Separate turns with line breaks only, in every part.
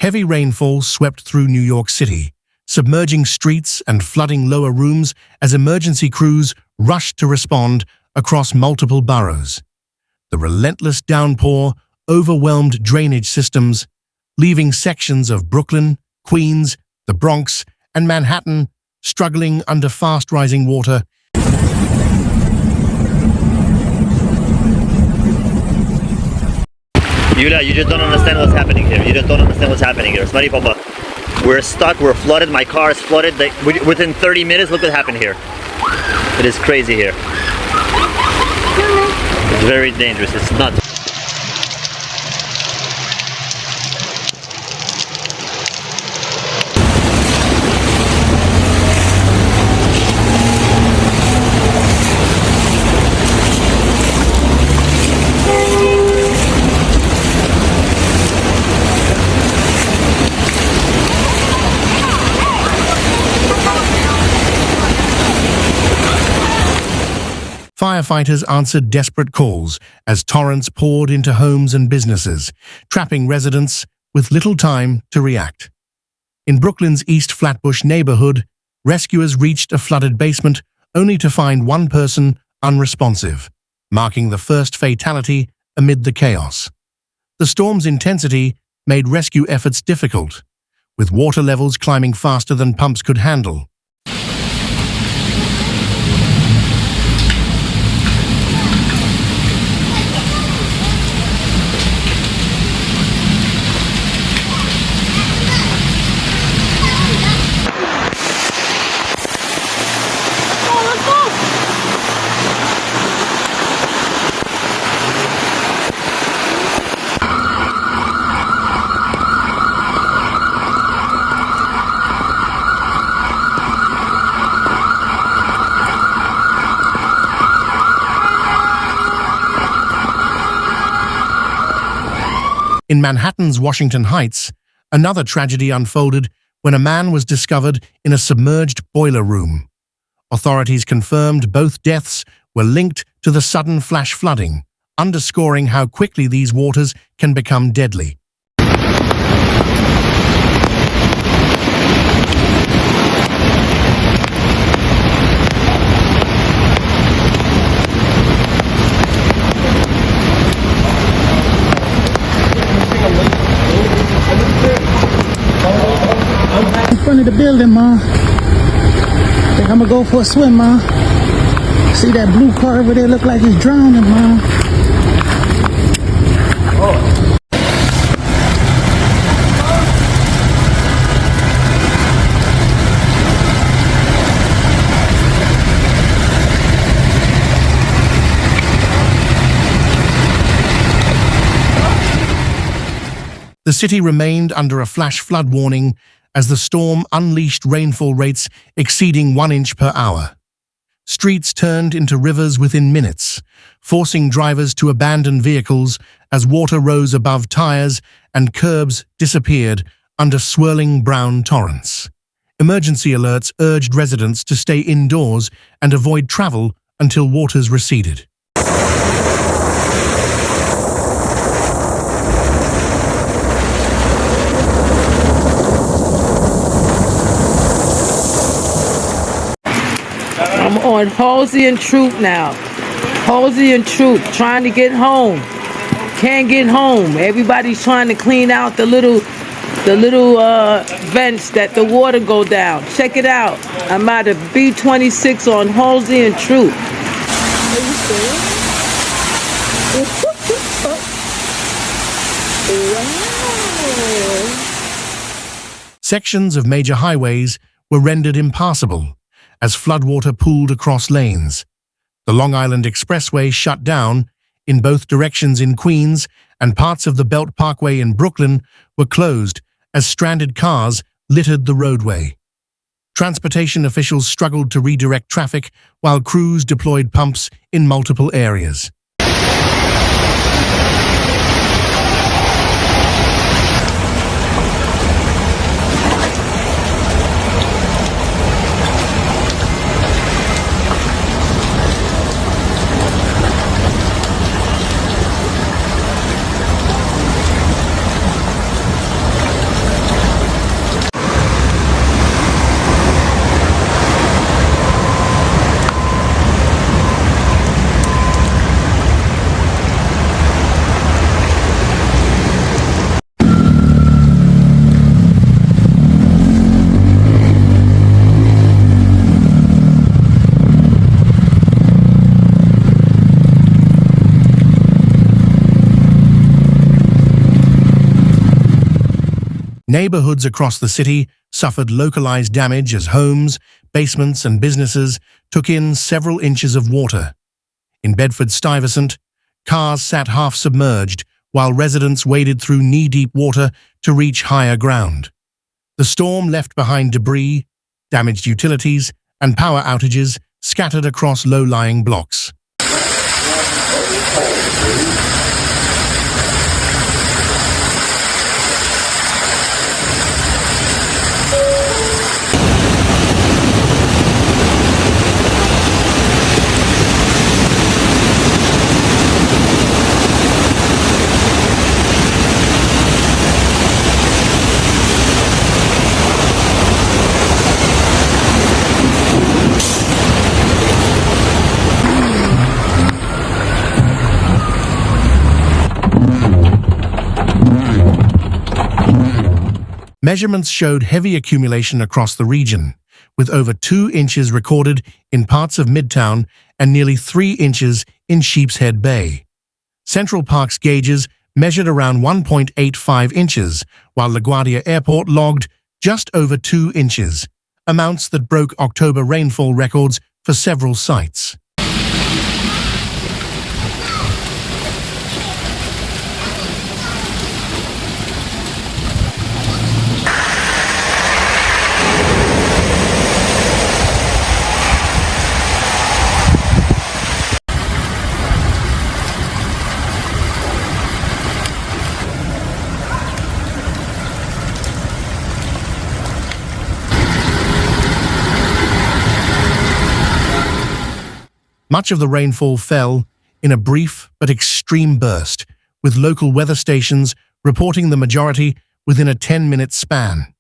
Heavy rainfall swept through New York City, submerging streets and flooding lower rooms as emergency crews rushed to respond across multiple boroughs. The relentless downpour overwhelmed drainage systems, leaving sections of Brooklyn, Queens, the Bronx, and Manhattan struggling under fast-rising water.
Yulia, you just don't understand what's happening here. You just don't understand what's happening here. Смотри, Papa. We're stuck, we're flooded, my car is flooded. Within 30 minutes, look what happened here. It is crazy here. It's very dangerous, it's nuts.
Firefighters answered desperate calls as torrents poured into homes and businesses, trapping residents with little time to react. In Brooklyn's East Flatbush neighborhood, rescuers reached a flooded basement only to find one person unresponsive, marking the first fatality amid the chaos. The storm's intensity made rescue efforts difficult, with water levels climbing faster than pumps could handle. In Manhattan's Washington Heights, another tragedy unfolded when a man was discovered in a submerged boiler room. Authorities confirmed both deaths were linked to the sudden flash flooding, underscoring how quickly these waters can become deadly.
In front of the building, Ma. Think I'm gonna go for a swim, Ma. See that blue car over there? Look like he's drowning, Ma.
The city remained under a flash flood warning as the storm unleashed rainfall rates exceeding 1 inch per hour. Streets turned into rivers within minutes, forcing drivers to abandon vehicles as water rose above tires and curbs disappeared under swirling brown torrents. Emergency alerts urged residents to stay indoors and avoid travel until waters receded.
I'm on Halsey and Troop now. Halsey and Troop, trying to get home. Can't get home. Everybody's trying to clean out the little vents that the water go down. Check it out. I'm at a B26 on Halsey and Troop.
Sections of major highways were rendered impassable as floodwater pooled across lanes. The Long Island Expressway shut down in both directions in Queens, and parts of the Belt Parkway in Brooklyn were closed as stranded cars littered the roadway. Transportation officials struggled to redirect traffic while crews deployed pumps in multiple areas. Neighborhoods across the city suffered localized damage as homes, basements, and businesses took in several inches of water. In Bedford-Stuyvesant, cars sat half submerged while residents waded through knee-deep water to reach higher ground. The storm left behind debris, damaged utilities, and power outages scattered across low-lying blocks. Measurements showed heavy accumulation across the region, with over 2 inches recorded in parts of Midtown and nearly 3 inches in Sheepshead Bay. Central Park's gauges measured around 1.85 inches, while LaGuardia Airport logged just over 2 inches, amounts that broke October rainfall records for several sites. Much of the rainfall fell in a brief but extreme burst, with local weather stations reporting the majority within a 10-minute span.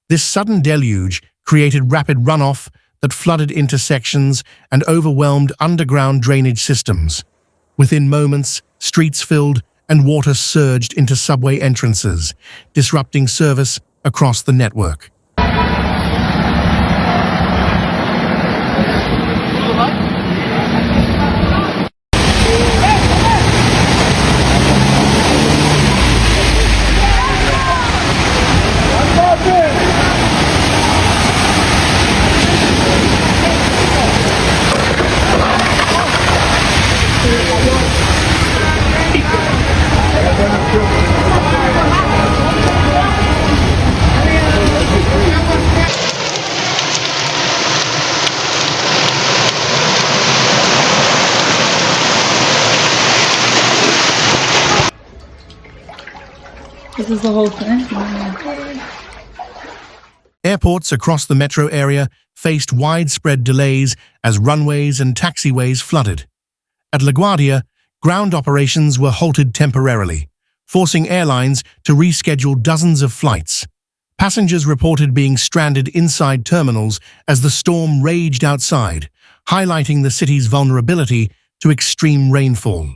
This sudden deluge created rapid runoff that flooded intersections and overwhelmed underground drainage systems. Within moments, streets filled and water surged into subway entrances, disrupting service across the network.
This is the whole thing?
Airports across the metro area faced widespread delays as runways and taxiways flooded. At LaGuardia, ground operations were halted temporarily, forcing airlines to reschedule dozens of flights. Passengers reported being stranded inside terminals as the storm raged outside, highlighting the city's vulnerability to extreme rainfall.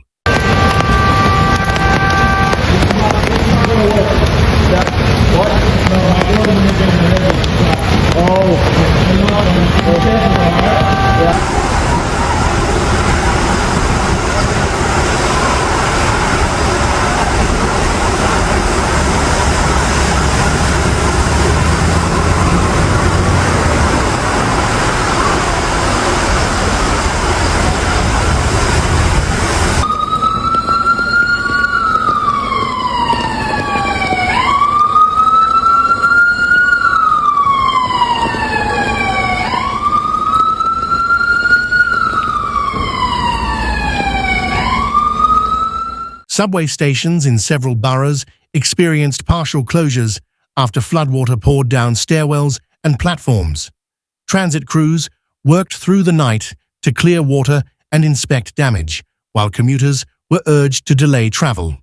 Subway stations in several boroughs experienced partial closures after floodwater poured down stairwells and platforms. Transit crews worked through the night to clear water and inspect damage, while commuters were urged to delay travel.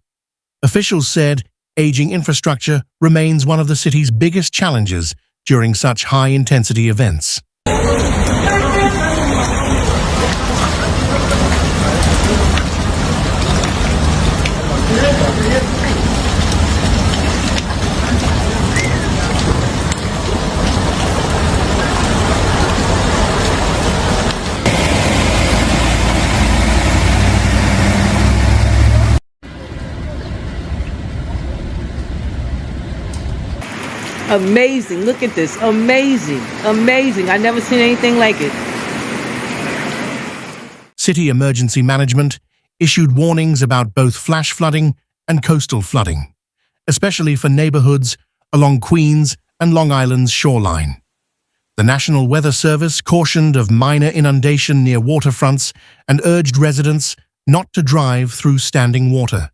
Officials said aging infrastructure remains one of the city's biggest challenges during such high-intensity events.
Amazing. Look at this. Amazing. Amazing. I never seen anything like it.
City Emergency Management issued warnings about both flash flooding and coastal flooding, especially for neighborhoods along Queens and Long Island's shoreline. The National Weather Service cautioned of minor inundation near waterfronts and urged residents not to drive through standing water,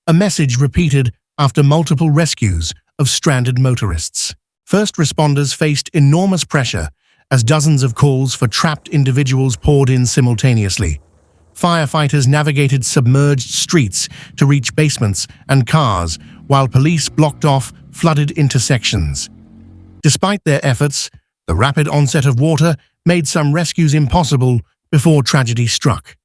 a message repeated after multiple rescues of stranded motorists. First responders faced enormous pressure as dozens of calls for trapped individuals poured in simultaneously. Firefighters navigated submerged streets to reach basements and cars, while police blocked off flooded intersections. Despite their efforts, the rapid onset of water made some rescues impossible before tragedy struck.